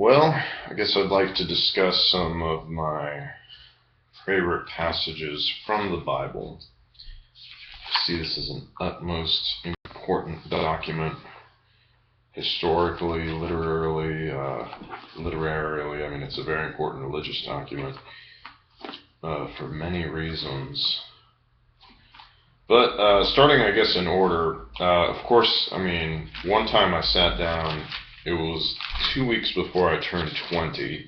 Well, I guess I'd like to discuss some of my favorite passages from the Bible. I see this as an utmost important document, historically, literarily. I mean, it's a very important religious document for many reasons. But starting, I guess, in order, of course, I mean, one time I sat down, it was 2 weeks before I turned 20,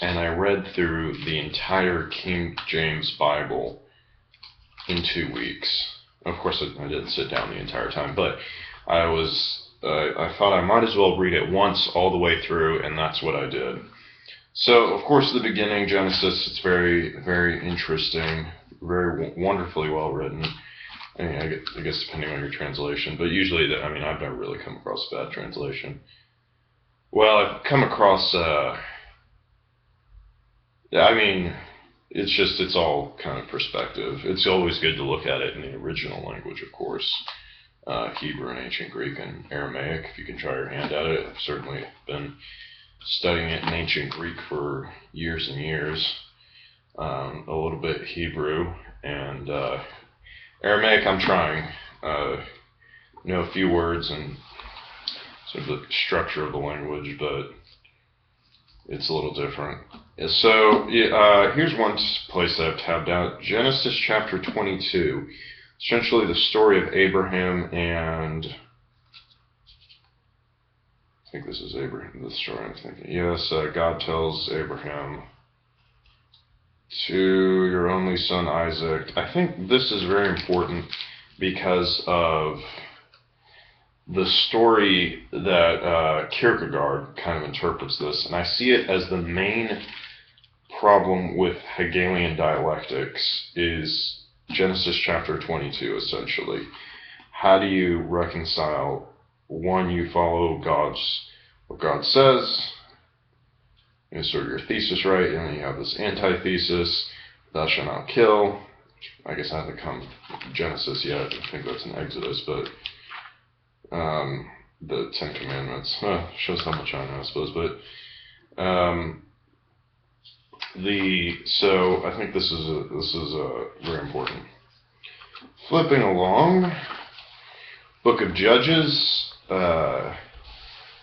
and I read through the entire King James Bible in 2 weeks. Of course, I didn't sit down the entire time, but I thought I might as well read it once all the way through, and that's what I did. So, of course, the beginning, Genesis, it's very, very interesting, very wonderfully well written. I mean, I guess depending on your translation, but usually, I've never really come across a bad translation. Well, I've come across, it's all kind of perspective. It's always good to look at it in the original language, of course. Hebrew and ancient Greek and Aramaic, if you can try your hand at it. I've certainly been studying it in ancient Greek for years and years. A little bit Hebrew, and Aramaic I'm trying. Know a few words and sort of the structure of the language, but it's a little different. So here's one place that I've tabbed out. Genesis chapter 22. Essentially the story of Abraham and... I think this is Abraham, the story I'm thinking. Yes, God tells Abraham, to your only son Isaac. I think this is very important because of the story that Kierkegaard kind of interprets this, and I see it as the main problem with Hegelian dialectics is Genesis chapter 22, essentially. How do you reconcile, one, you follow what God says, you sort of your thesis right, and then you have this antithesis, thou shalt not kill. I guess I haven't come to Genesis yet, I think that's in Exodus, but the Ten Commandments shows how much I know, I suppose. But so I think this is very important. Flipping along, Book of Judges.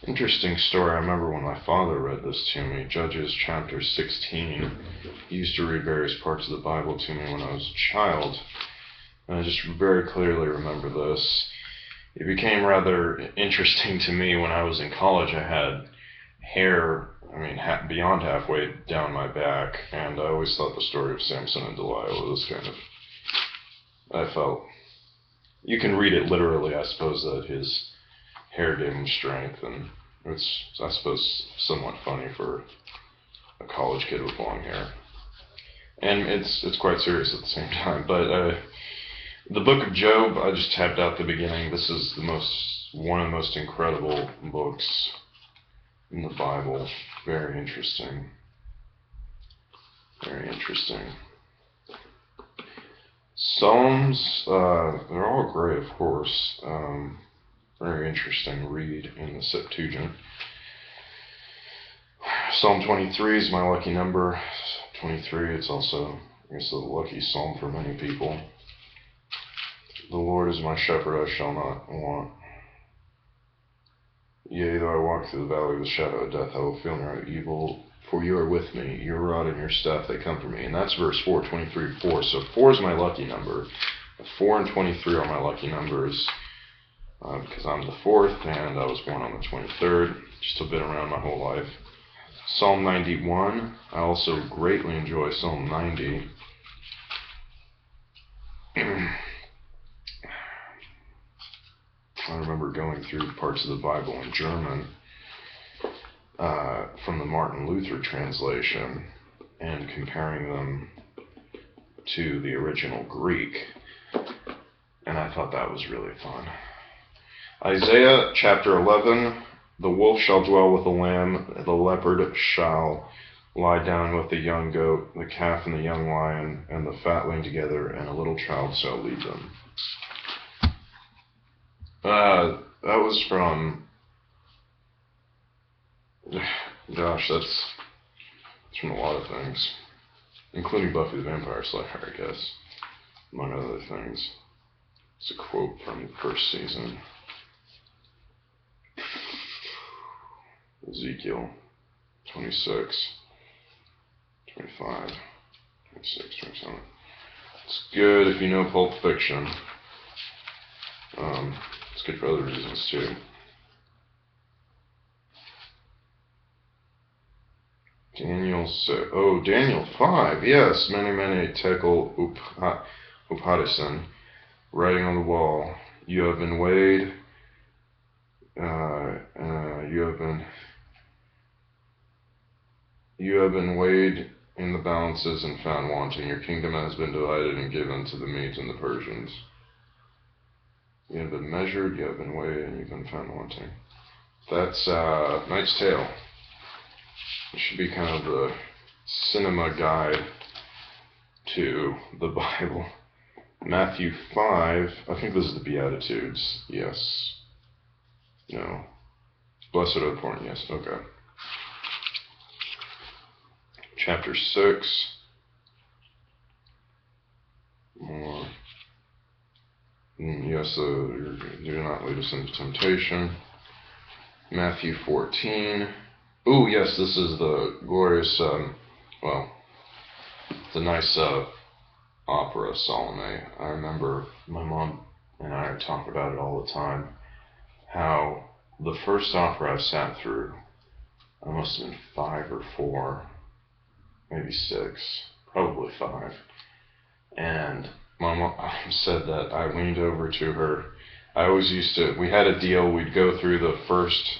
Interesting story. I remember when my father read this to me. Judges chapter 16. He used to read various parts of the Bible to me when I was a child, and I just very clearly remember this. It became rather interesting to me when I was in college. I had hair, beyond halfway down my back, and I always thought the story of Samson and Delilah was kind of, I felt, you can read it literally, I suppose, that his hair gave him strength, and it's, I suppose, somewhat funny for a college kid with long hair. And it's quite serious at the same time, but the book of Job, I just tapped out the beginning. This is one of the most incredible books in the Bible. Very interesting. Very interesting. Psalms, they're all great, of course. Very interesting read in the Septuagint. Psalm 23 is my lucky number. 23, it's also, I guess, a lucky psalm for many people. The Lord is my shepherd, I shall not want. Yea, though I walk through the valley of the shadow of death, I will fear no evil, for you are with me. Your rod and your staff, they comfort me. And that's verse 4, 23, 4. So 4 is my lucky number. 4 and 23 are my lucky numbers, because I'm the 4th, and I was born on the 23rd. Just have been around my whole life. Psalm 91. I also greatly enjoy Psalm 90. I remember going through parts of the Bible in German from the Martin Luther translation and comparing them to the original Greek, and I thought that was really fun. Isaiah chapter 11, the wolf shall dwell with the lamb, the leopard shall lie down with the young goat, the calf and the young lion, and the fatling together, and a little child shall lead them. That was from Gosh, that's from a lot of things, including Buffy the Vampire Slayer, I guess, among other things. It's a quote from the first season. Ezekiel 26, 25, 26, 27. It's good if you know Pulp Fiction. It's good for other reasons too. Daniel 5, yes. Mene tekel upharsin, writing on the wall. You have been weighed. You have been weighed in the balances and found wanting. Your kingdom has been divided and given to the Medes and the Persians. You have been measured, you have been weighed, and you've been found wanting. That's Knight's Tale. It should be kind of the cinema guide to the Bible. Matthew 5, I think this is the Beatitudes. Yes. No. Blessed are the poor, yes. Okay. Chapter 6. More. Yes, do not lead us into temptation. Matthew 14. Oh, yes, this is the glorious, it's a nice opera, Salome. I remember my mom and I talk about it all the time, how the first opera I sat through, I must have been 5 or 4, maybe 6, probably 5, and my mom said that I leaned over to her. I always we had a deal, we'd go through the first,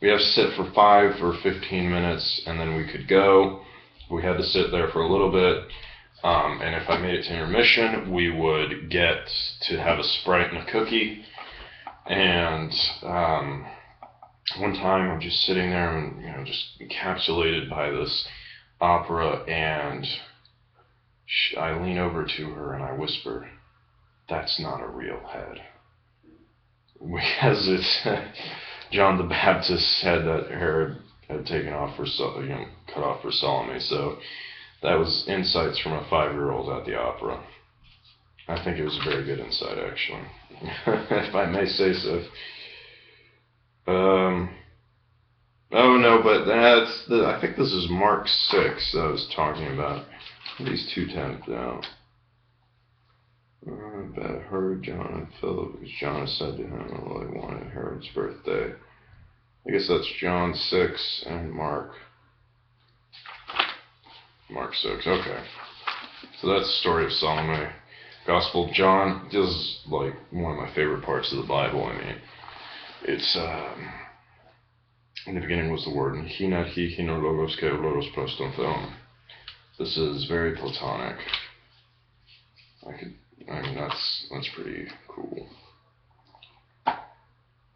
we have to sit for 5 or 15 minutes, and then we could go. We had to sit there for a little bit, and if I made it to intermission, we would get to have a Sprite and a cookie. And one time I'm just sitting there and just encapsulated by this opera, and I lean over to her and I whisper, "That's not a real head." Because it's John the Baptist's head that Herod had taken off for cut off for Salome. So that was insights from a 5-year-old at the opera. I think it was a very good insight, actually, if I may say so. Oh no, but I think this is Mark 6 that I was talking about. These 2:10 down. I heard John and Philip, because John said to him, "Well, he wanted Herod's birthday." I guess that's John 6 and Mark 6. Okay. So that's the story of Salome. Gospel of John. This is like one of my favorite parts of the Bible. I mean, it's in the beginning was the Word, and he no logos ke logos proston theon. This is very Platonic. I mean that's pretty cool.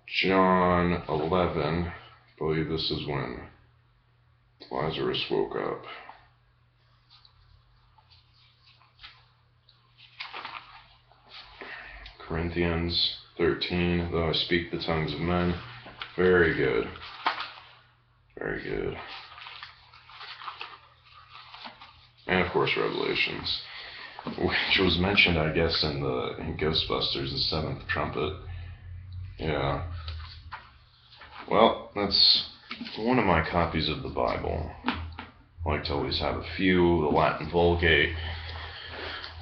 John 11, I believe this is when Lazarus woke up. Corinthians 13, though I speak the tongues of men. Very good. Very good. And of course Revelations, which was mentioned, I guess, in Ghostbusters, the 7th trumpet. Yeah. Well, that's one of my copies of the Bible. I like to always have a few: the Latin Vulgate,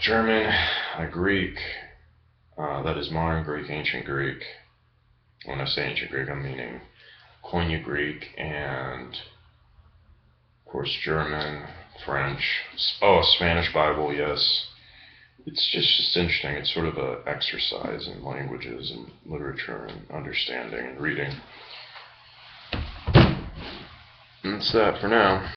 German, Greek, that is modern Greek, ancient Greek. When I say ancient Greek, I'm meaning Koine Greek, and of course German, French. Oh, a Spanish Bible, yes. It's just interesting. It's sort of an exercise in languages and literature and understanding and reading. And that's that for now.